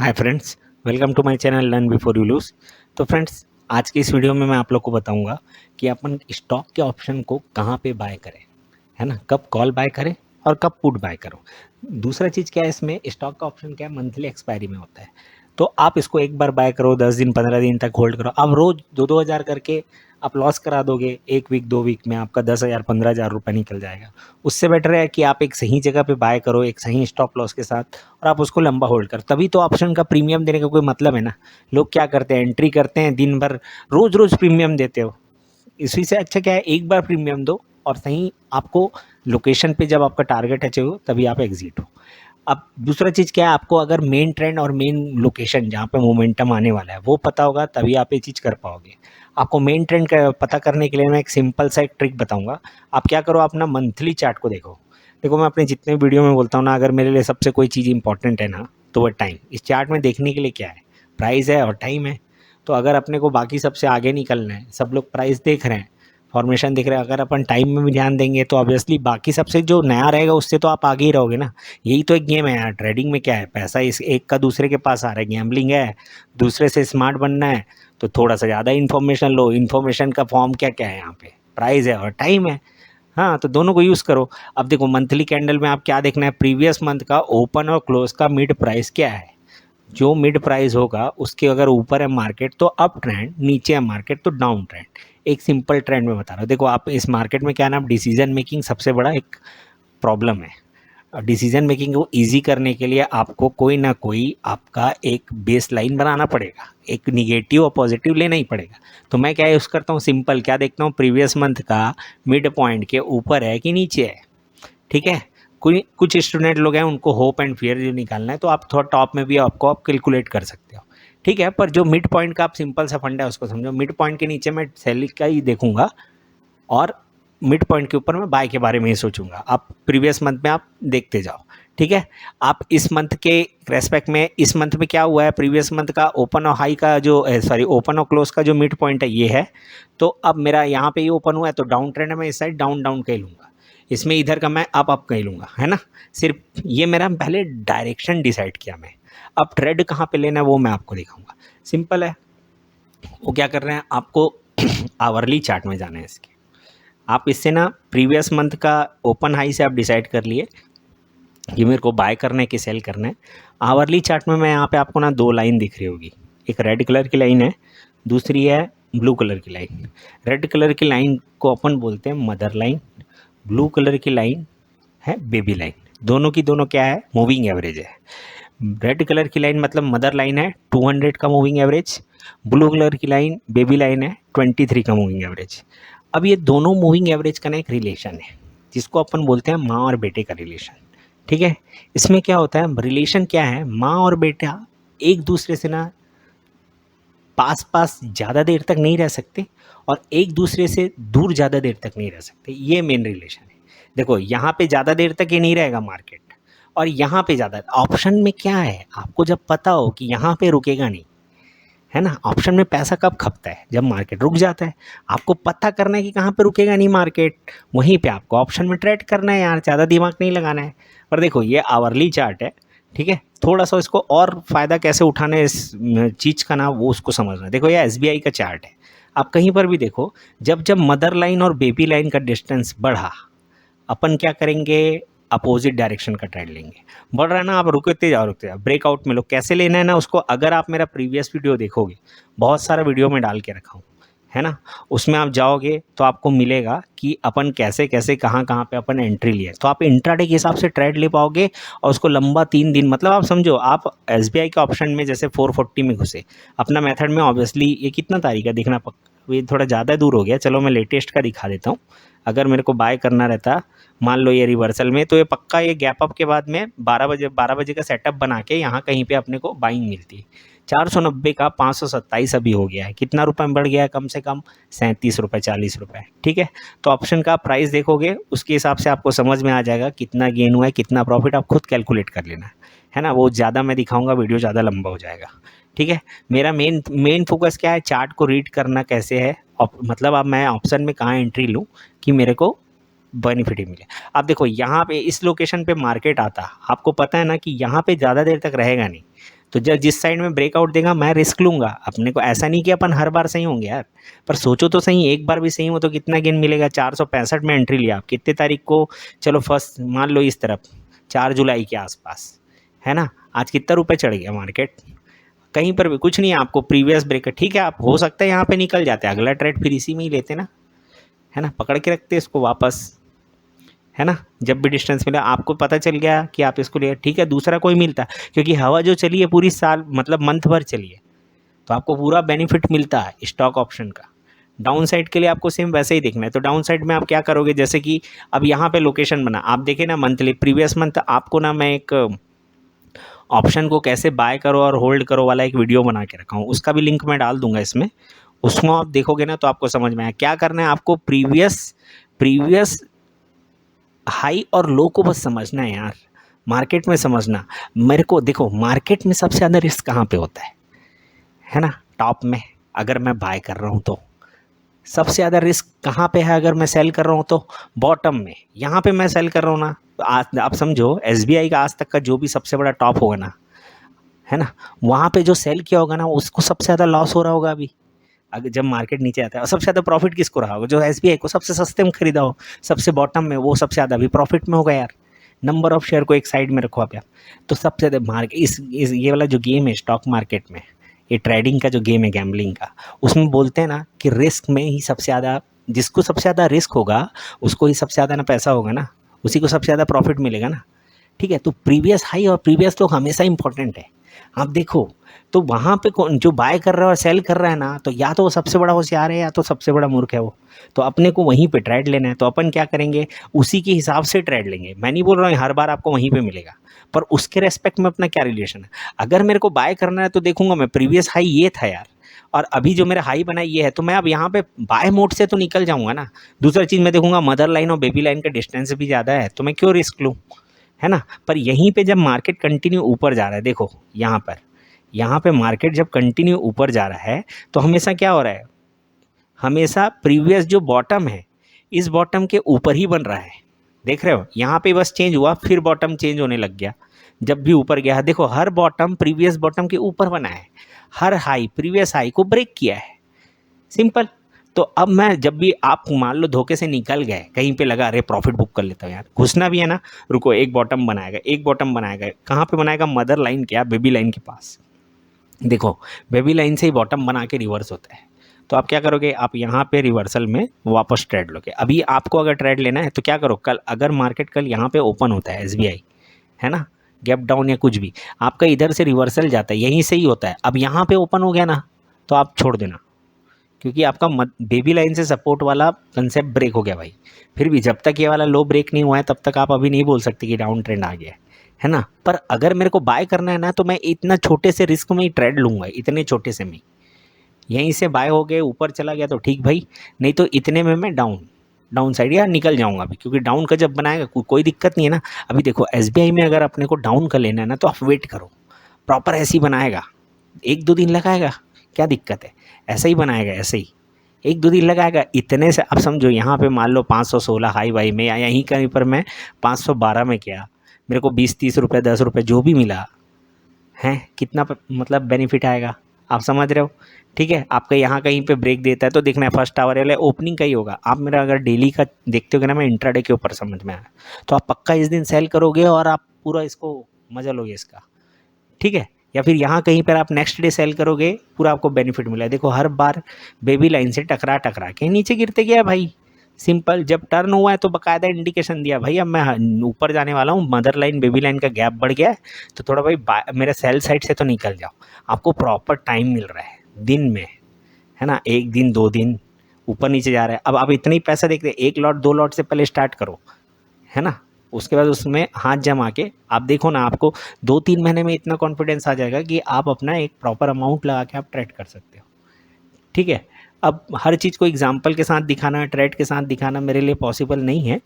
Hi friends, welcome to my channel learn before you lose. तो friends, आज की इस वीडियो में मैं आप लोग को बताऊंगा कि अपन स्टॉक के ऑप्शन को कहाँ पे बाय करें, है ना। कब कॉल बाय करें और कब पुट बाय करो। दूसरा चीज़ क्या है, इसमें स्टॉक का ऑप्शन क्या है, मंथली एक्सपायरी में होता है। तो आप इसको एक बार बाय करो, 10 दिन 15 दिन तक होल्ड करो। अब रोज़ 2-2 हज़ार करके आप लॉस करा दोगे, 1 वीक 2 वीक में आपका 10 हज़ार 15 हज़ार रुपये निकल जाएगा। उससे बेटर है कि आप एक सही जगह पे बाय करो, एक सही स्टॉप लॉस के साथ, और आप उसको लंबा होल्ड करो। तभी तो ऑप्शन का प्रीमियम देने का कोई मतलब है ना। लोग क्या करते हैं, एंट्री करते हैं, दिन भर रोज़ रोज़ प्रीमियम देते हो। इसी से अच्छा क्या है, एक बार प्रीमियम दो और सही आपको लोकेशन पे जब आपका टारगेट अचीव हो तभी आप एग्जिट हो। अब दूसरा चीज़ क्या है, आपको अगर मेन ट्रेंड और मेन लोकेशन जहाँ पे मोमेंटम आने वाला है वो पता होगा, तभी आप ये चीज़ कर पाओगे। आपको मेन ट्रेंड का पता करने के लिए मैं एक सिंपल सा एक ट्रिक बताऊंगा। आप क्या करो, अपना मंथली चार्ट को देखो। देखो, मैं अपने जितने वीडियो में बोलता हूँ ना, अगर मेरे लिए सबसे कोई चीज़ इंपॉर्टेंट है ना, तो वो टाइम। इस चार्ट में देखने के लिए क्या है, प्राइस है और टाइम है। तो अगर अपने को बाकी सबसे आगे निकलना है, सब लोग प्राइस देख रहे हैं, फॉर्मेशन दिख रहा है, अगर अपन टाइम में भी ध्यान देंगे तो ऑब्वियसली बाकी सबसे जो नया रहेगा उससे तो आप आगे ही रहोगे ना। यही तो एक गेम है यार। ट्रेडिंग में क्या है, पैसा इस एक का दूसरे के पास आ रहा है, गैम्बलिंग है। दूसरे से स्मार्ट बनना है तो थोड़ा सा ज़्यादा इन्फॉर्मेशन लो। इन्फॉर्मेशन का फॉर्म क्या क्या है, यहाँ पे प्राइस है और टाइम है। हाँ, तो दोनों को यूज़ करो। अब देखो, मंथली कैंडल में आप क्या देखना है, प्रीवियस मंथ का ओपन और क्लोज का मिड प्राइस क्या है। जो मिड प्राइस होगा उसके अगर ऊपर है मार्केट तो अप ट्रेंड, नीचे है मार्केट तो डाउन ट्रेंड। एक सिंपल ट्रेंड में बता रहा हूँ। देखो, आप इस मार्केट में क्या है ना, डिसीजन मेकिंग सबसे बड़ा एक प्रॉब्लम है। डिसीजन मेकिंग को इजी करने के लिए आपको कोई ना कोई आपका एक बेस लाइन बनाना पड़ेगा, एक निगेटिव और पॉजिटिव लेना ही पड़ेगा। तो मैं क्या यूज़ करता हूँ, सिंपल क्या देखता हूँ, प्रीवियस मंथ का मिड पॉइंट के ऊपर है कि नीचे है। ठीक है। कोई कुछ स्टूडेंट लोग हैं उनको होप एंड फियर जो निकालना है, तो आप थोड़ा टॉप में भी आपको आप कैलकुलेट कर सकते हो। ठीक है, पर जो मिड पॉइंट का आप सिंपल सा फंडा है उसको समझो। मिड पॉइंट के नीचे मैं सेल का ही देखूंगा और मिड पॉइंट के ऊपर मैं बाय के बारे में ही सोचूंगा। आप प्रीवियस मंथ में आप देखते जाओ। ठीक है। आप इस मंथ के रेस्पेक्ट में, इस मंथ में क्या हुआ है, प्रीवियस मंथ का ओपन और हाई का जो सॉरी ओपन और क्लोज का जो मिड पॉइंट है ये है। तो अब मेरा यहाँ पे ये ओपन हुआ है तो डाउन ट्रेंड है, मैं इस साइड डाउन डाउन कह लूँगा। इसमें इधर का मैं अप कह लूँगा, है ना। सिर्फ ये मेरा पहले डायरेक्शन डिसाइड किया मैं। अब ट्रेड कहाँ पे लेना है वो मैं आपको दिखाऊंगा। सिंपल है। वो क्या कर रहे हैं, आपको आवरली चार्ट में जाना है इसके। आप इससे ना प्रीवियस मंथ का ओपन हाई से आप डिसाइड कर लिए कि मेरे को बाय करना है कि सेल करना है। आवरली चार्ट में मैं यहाँ पे आपको ना दो लाइन दिख रही होगी। एक रेड कलर की लाइन है, दूसरी है ब्लू कलर की लाइन। रेड कलर की लाइन को अपन बोलते हैं मदर लाइन, ब्लू कलर की लाइन है बेबी लाइन। दोनों की दोनों क्या है, मूविंग एवरेज है। रेड कलर की लाइन मतलब मदर लाइन है 200 का मूविंग एवरेज, ब्लू कलर की लाइन बेबी लाइन है 23 का मूविंग एवरेज। अब ये दोनों मूविंग एवरेज का ना एक रिलेशन है जिसको अपन बोलते हैं माँ और बेटे का रिलेशन। ठीक है। इसमें क्या होता है, रिलेशन क्या है, माँ और बेटा एक दूसरे से ना पास पास ज़्यादा देर तक नहीं रह सकते और एक दूसरे से दूर ज़्यादा देर तक नहीं रह सकते। ये मेन रिलेशन है। देखो, यहाँ पे ज़्यादा देर तक ये नहीं रहेगा मार्केट, और यहाँ पे ज़्यादा। ऑप्शन में क्या है, आपको जब पता हो कि यहाँ पे रुकेगा नहीं, है ना। ऑप्शन में पैसा कब खपता है, जब मार्केट रुक जाता है। आपको पता करना है कि कहाँ पे रुकेगा नहीं मार्केट, वहीं पे आपको ऑप्शन में ट्रेड करना है यार, ज़्यादा दिमाग नहीं लगाना है। पर देखो, ये आवरली चार्ट है। ठीक है। थोड़ा सा इसको और फ़ायदा कैसे उठाना है इस चीज़ का ना, वो उसको समझना है। देखो, ये एसबीआई का चार्ट है। आप कहीं पर भी देखो, जब जब मदर लाइन और बेबी लाइन का डिस्टेंस बढ़ा, अपन क्या करेंगे, अपोजिट डायरेक्शन का ट्रेड लेंगे। बढ़ रहा है ना, आप रुकते जाओ ब्रेकआउट में लो। कैसे लेना है ना उसको, अगर आप मेरा प्रीवियस वीडियो देखोगे, बहुत सारा वीडियो में डाल के रखा हूँ, है ना। उसमें आप जाओगे तो आपको मिलेगा कि अपन कैसे कैसे कहाँ कहाँ पे अपन एंट्री लिए, तो आप इंट्राडे के हिसाब से ट्रेड ले पाओगे। और उसको लंबा 3 दिन, मतलब आप समझो, आप एसबीआई के ऑप्शन में जैसे 440 में घुसे अपना मेथड में। ऑब्वियसली ये कितना तारीख है दिखना, ये थोड़ा ज़्यादा दूर हो गया, चलो मैं लेटेस्ट का दिखा देता हूँ। अगर मेरे को बाय करना रहता, मान लो ये रिवर्सल में, तो ये पक्का ये गैप अप के बाद में 12 बजे का सेटअप बना के यहाँ कहीं पे अपने को बाइंग मिलती है। 490 का 527 अभी हो गया है। कितना रुपए में बढ़ गया है, कम से कम 37 रुपये 40 रुपये। ठीक है। तो ऑप्शन का प्राइस देखोगे, उसके हिसाब से आपको समझ में आ जाएगा कितना गेन हुआ है, कितना प्रॉफिट, आप खुद कैलकुलेट कर लेना, है ना। वो ज़्यादा मैं दिखाऊंगा, वीडियो ज़्यादा लंबा हो जाएगा। ठीक है। मेरा मेन मेन फोकस क्या है, चार्ट को रीड करना कैसे है। मतलब अब मैं ऑप्शन में कहाँ एंट्री लूँ कि मेरे को बेनिफिट ही मिले। अब देखो, यहाँ पे इस लोकेशन पे मार्केट आता, आपको पता है ना कि यहाँ पे ज़्यादा देर तक रहेगा नहीं। तो जब जिस साइड में ब्रेकआउट देगा मैं रिस्क लूँगा। अपने को ऐसा नहीं कि अपन हर बार सही होंगे यार, पर सोचो तो सही, एक बार भी सही हो तो कितना गेन मिलेगा। 465 में एंट्री लिया आप कितने तारीख को, चलो फर्स्ट मान लो इस तरफ 4 जुलाई के आसपास, है ना। आज कितना रुपए चढ़ गया मार्केट, कहीं पर भी कुछ नहीं है। आपको प्रीवियस ब्रेक ठीक है, आप हो सकता है यहाँ पे निकल जाते, अगला ट्रेड फिर इसी में ही लेते ना, है ना, पकड़ के रखते इसको वापस, है ना। जब भी डिस्टेंस मिला आपको पता चल गया कि आप इसको ले, ठीक है, दूसरा कोई मिलता, क्योंकि हवा जो चली है पूरी साल मतलब मंथ भर चली है, तो आपको पूरा बेनिफिट मिलता है स्टॉक ऑप्शन का। डाउन साइड के लिए आपको सेम वैसे ही देखना है। तो डाउन साइड में आप क्या करोगे, जैसे कि अब यहाँ पे लोकेशन बना, आप देखें ना मंथली, प्रीवियस मंथ आपको ना मैं एक ऑप्शन को कैसे बाय करो और होल्ड करो वाला एक वीडियो बना के रखा हूँ, उसका भी लिंक मैं डाल दूंगा इसमें। उसमें आप देखोगे ना तो आपको समझ में आया क्या करना है। आपको प्रीवियस हाई और लो को बस समझना है यार, मार्केट में समझना। मेरे को देखो मार्केट में सबसे ज़्यादा रिस्क कहाँ पे होता है ना, टॉप में अगर मैं बाय कर रहा हूँ तो। सबसे ज़्यादा रिस्क कहाँ पे है अगर मैं सेल कर रहा हूँ तो, बॉटम में। यहाँ पे मैं सेल कर रहा हूँ ना, तो आज आप समझो एसबीआई का आज तक का जो भी सबसे बड़ा टॉप होगा ना, है ना, वहाँ पे जो सेल किया होगा ना उसको सबसे ज़्यादा लॉस हो रहा होगा अभी, अगर जब मार्केट नीचे आता है। और सबसे ज़्यादा प्रॉफिट किसको रहा होगा, जो एसबीआई को सबसे सस्ते में खरीदा हो, सबसे बॉटम में, वो सबसे ज़्यादा अभी प्रॉफिट में होगा यार। नंबर ऑफ शेयर को एक साइड में रखो आप यार। तो सबसे ज़्यादा मार्केट इस ये वाला जो गेम है स्टॉक मार्केट में, ये ट्रेडिंग का जो गेम है गैम्बलिंग का, उसमें बोलते हैं ना कि रिस्क में ही सबसे ज़्यादा, जिसको सबसे ज़्यादा रिस्क होगा उसको ही सबसे ज़्यादा ना पैसा होगा ना, उसी को सबसे ज़्यादा प्रॉफिट मिलेगा ना। ठीक है, तो प्रीवियस हाई और प्रीवियस लो हमेशा इंपॉर्टेंट है। आप देखो तो वहाँ पे कौन जो बाय कर रहा है और सेल कर रहा है ना, तो या तो वो सबसे बड़ा होशियार है या तो सबसे बड़ा मूर्ख है वो। तो अपने को वहीं पे ट्रेड लेना है, तो अपन क्या करेंगे, उसी के हिसाब से ट्रेड लेंगे। मैं नहीं बोल रहा हूँ हर बार आपको वहीं पे मिलेगा, पर उसके रेस्पेक्ट में अपना क्या रिलेशन है। अगर मेरे को बाय करना है तो देखूंगा मैं प्रीवियस हाई ये था यार, और अभी जो मेरा हाई बना ये है, तो मैं अब यहाँ पे बाय मोड से तो निकल जाऊँगा ना। दूसरा चीज़ मैं देखूंगा मदर लाइन और बेबी लाइन का डिस्टेंस भी ज़्यादा है, तो मैं क्यों रिस्क लूँ, है ना। पर यहीं पे जब मार्केट कंटिन्यू ऊपर जा रहा है, देखो यहाँ पे मार्केट जब कंटिन्यू ऊपर जा रहा है तो हमेशा क्या हो रहा है, हमेशा प्रीवियस जो बॉटम है इस बॉटम के ऊपर ही बन रहा है। देख रहे हो, यहाँ पे बस चेंज हुआ फिर बॉटम चेंज होने लग गया जब भी ऊपर गया। देखो हर बॉटम प्रीवियस बॉटम के ऊपर बना है, हर हाई प्रीवियस हाई को ब्रेक किया है, सिंपल। तो अब मैं जब भी आप मान लो धोखे से निकल गए कहीं पे, लगा अरे प्रॉफिट बुक कर लेता हूँ यार, घुसना भी है ना, रुको एक बॉटम बनाएगा, कहाँ पे बनाएगा, मदर लाइन क्या, बेबी लाइन के पास। देखो बेबी लाइन से ही बॉटम बना के रिवर्स होता है, तो आप क्या करोगे, आप यहाँ पे रिवर्सल में वापस ट्रेड लोगे। अभी आपको अगर ट्रेड लेना है तो क्या करो, कल अगर मार्केट कल यहाँ पे ओपन होता है एसबीआई, है ना, गैप डाउन या कुछ भी, आपका इधर से रिवर्सल जाता है, यहीं से ही होता है। अब यहाँ पे ओपन हो गया ना तो आप छोड़ देना, क्योंकि आपका बेबी लाइन से सपोर्ट वाला कंसेप्ट ब्रेक हो गया भाई। फिर भी जब तक ये वाला लो ब्रेक नहीं हुआ है तब तक आप अभी नहीं बोल सकते कि डाउन ट्रेंड आ गया है ना। पर अगर मेरे को बाय करना है ना तो मैं इतना छोटे से रिस्क में ही ट्रेड लूँगा, इतने छोटे से में यहीं से बाय हो गए ऊपर चला गया तो ठीक भाई, नहीं तो इतने में मैं डाउन साइड या निकल जाऊंगा अभी, क्योंकि डाउन का जब बनाएगा कोई दिक्कत नहीं है ना। अभी देखो एसबीआई में अगर अपने को डाउन का लेना है ना तो आप वेट करो, प्रॉपर ऐसे ही बनाएगा, 1-2 दिन लगाएगा, क्या दिक्कत है, ऐसा ही बनाएगा, ऐसे ही 1-2 दिन लगाएगा। इतने से आप समझो यहाँ पे मान लो 516 हाई वाई में, या यहीं कहीं पर मैं 512 में किया, मेरे को 20-30 रुपये 10 रुपये जो भी मिला है, कितना मतलब बेनिफिट आएगा, आप समझ रहे हो। ठीक है, आपका यहाँ कहीं पे ब्रेक देता है तो देखना है फर्स्ट आवर वाले ओपनिंग का ही होगा। आप मेरा अगर डेली का देखते हो ना, मैं इंट्राडे के ऊपर समझ में आया, तो आप पक्का इस दिन सेल करोगे और आप पूरा इसको मजा लोगे इसका, ठीक है। या फिर यहाँ कहीं पर आप नेक्स्ट डे सेल करोगे, पूरा आपको बेनिफिट मिला है। देखो हर बार बेबी लाइन से टकरा के नीचे गिरते गया भाई, सिंपल। जब टर्न हुआ है तो बाकायदा इंडिकेशन दिया भाई अब मैं ऊपर जाने वाला हूँ, मदर लाइन बेबी लाइन का गैप बढ़ गया है, तो थोड़ा भाई मेरे सेल साइड से तो निकल जाओ। आपको प्रॉपर टाइम मिल रहा है दिन में, है ना, 1 दिन 2 दिन ऊपर नीचे जा रहा है। अब आप इतना ही पैसा देख रहे, 1 लॉट 2 लॉट से पहले स्टार्ट करो, है ना, उसके बाद उसमें हाथ जमा के आप देखो ना, आपको 2-3 महीने में इतना कॉन्फिडेंस आ जाएगा कि आप अपना एक प्रॉपर अमाउंट लगा के आप ट्रेड कर सकते हो, ठीक है। अब हर चीज़ को एग्जाम्पल के साथ दिखाना, ट्रेड के साथ दिखाना मेरे लिए पॉसिबल नहीं है,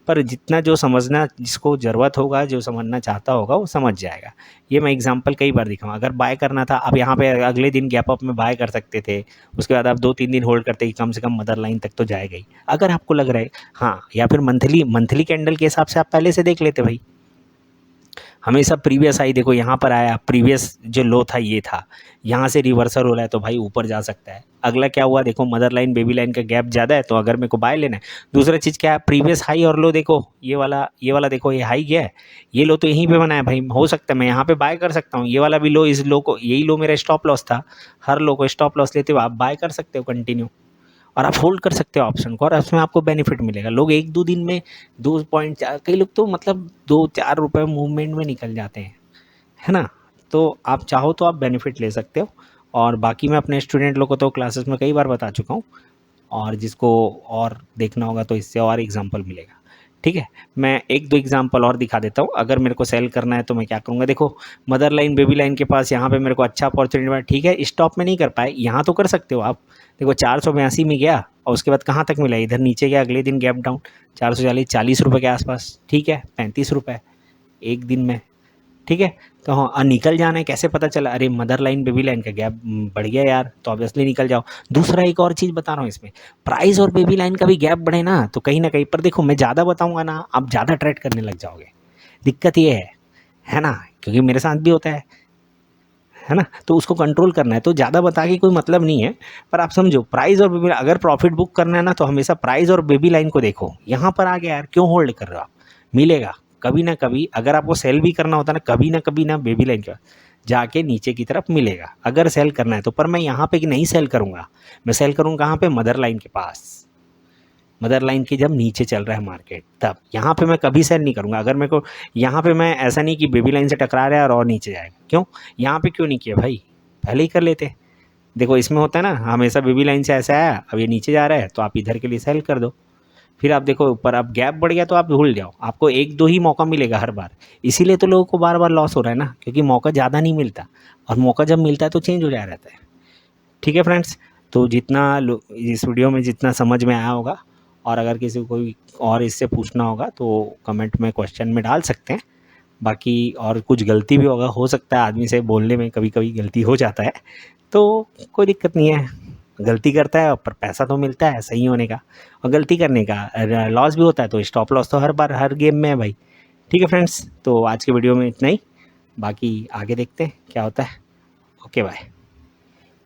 पर जितना जो समझना, जिसको ज़रूरत होगा, जो समझना चाहता होगा वो समझ जाएगा। ये मैं एग्जांपल कई बार दिखाऊँ, अगर बाय करना था आप यहाँ पे अगले दिन गैप अप में बाय कर सकते थे, उसके बाद आप 2-3 दिन होल्ड करते कि कम से कम मदर लाइन तक तो जाएगा ही, अगर आपको लग रहा है। हाँ, या फिर मंथली कैंडल के हिसाब से आप पहले से देख लेते भाई, हमेशा प्रीवियस हाई देखो यहाँ पर आया, प्रीवियस जो लो था ये था, यहाँ से रिवर्सल हो रहा है तो भाई ऊपर जा सकता है। अगला क्या हुआ देखो, मदर लाइन बेबी लाइन का गैप ज़्यादा है तो अगर मेरे को बाय लेना है। दूसरा चीज़ क्या है, प्रीवियस हाई और लो देखो, ये वाला देखो, ये हाई गया है, ये लो तो यहीं पे बना है भाई, हो सकता है मैं यहाँ पे बाय कर सकता हूँ। ये वाला भी लो, इस लो को, यही लो मेरा स्टॉप लॉस था, हर लो को स्टॉप लॉस लेते हुए आप बाय कर सकते हो कंटिन्यू, और आप होल्ड कर सकते हो ऑप्शन को, और उसमें आपको बेनिफिट मिलेगा। लोग 1-2 दिन में 2.4, कई लोग तो मतलब 2-4 रुपये मूवमेंट में निकल जाते हैं, है ना। तो आप चाहो तो आप बेनिफिट ले सकते हो। और बाकी मैं अपने स्टूडेंट लोग को तो क्लासेस में कई बार बता चुका हूँ, और जिसको और देखना होगा तो इससे और एग्जांपल मिलेगा। ठीक है, मैं 1-2 एग्जांपल और दिखा देता हूँ। अगर मेरे को सेल करना है तो मैं क्या करूँगा, देखो मदर लाइन बेबी लाइन के पास यहाँ पे मेरे को अच्छा अपॉर्चुनिटी मिला, ठीक है, स्टॉप में नहीं कर पाए, यहाँ तो कर सकते हो आप। देखो 482 में गया और उसके बाद कहाँ तक मिला, इधर नीचे गया, अगले दिन गैप डाउन 440 रुपये के आसपास, ठीक है, 35 रुपये एक दिन में, ठीक है। तो हाँ, निकल जाना है, कैसे पता चला, अरे मदर लाइन बेबी लाइन का गैप बढ़ गया यार, तो ऑब्वियसली निकल जाओ। दूसरा एक और चीज़ बता रहा हूँ इसमें, प्राइस और बेबी लाइन का भी गैप बढ़े ना तो कहीं ना कहीं पर देखो, मैं ज़्यादा बताऊंगा ना आप ज़्यादा ट्रेड करने लग जाओगे, दिक्कत ये है ना, क्योंकि मेरे साथ भी होता है ना। तो उसको कंट्रोल करना है, तो ज़्यादा बता के कोई मतलब नहीं है, पर आप समझो प्राइस और बेबी, अगर प्रॉफिट बुक करना है ना तो हमेशा प्राइस और बेबी लाइन को देखो। यहाँ पर आ गया यार, क्यों होल्ड कर रहे हो आप, मिलेगा कभी ना कभी। अगर आपको सेल भी करना होता है ना कभी ना बेबी लाइन के जाके नीचे की तरफ मिलेगा, अगर सेल करना है तो। पर मैं यहाँ पे नहीं सेल करूँगा, मैं सेल करूँगा कहाँ पे, मदर लाइन के पास, मदर लाइन की जब नीचे चल रहा है मार्केट तब। यहाँ पे मैं कभी सेल नहीं करूँगा। अगर मेरे को यहाँ पे, मैं ऐसा नहीं कि बेबी लाइन से टकरा रहा है और नीचे जाएगा, क्यों, यहाँ पे क्यों नहीं किया भाई, पहले ही कर लेते। देखो इसमें होता है ना, हमेशा बेबी लाइन से ऐसा आया, अब ये नीचे जा रहा है तो आप इधर के लिए सेल कर दो। फिर आप देखो ऊपर अब गैप बढ़ गया तो आप भूल जाओ, आपको 1-2 ही मौका मिलेगा हर बार। इसीलिए तो लोगों को बार बार लॉस हो रहा है ना, क्योंकि मौका ज़्यादा नहीं मिलता, और मौका जब मिलता है तो चेंज हो जा रहता है। ठीक है फ्रेंड्स, तो इस वीडियो में जितना समझ में आया होगा, और अगर किसी को कोई और इससे पूछना होगा तो कमेंट में क्वेश्चन में डाल सकते हैं। बाकी और कुछ गलती भी होगा, हो सकता है आदमी से बोलने में कभी कभी गलती हो जाता है, तो कोई दिक्कत नहीं है, गलती करता है पर पैसा तो मिलता है सही होने का, और गलती करने का लॉस भी होता है, तो स्टॉप लॉस तो हर बार हर गेम में है भाई। ठीक है फ्रेंड्स, तो आज के वीडियो में इतना ही, बाकी आगे देखते हैं क्या होता है। Okay bye.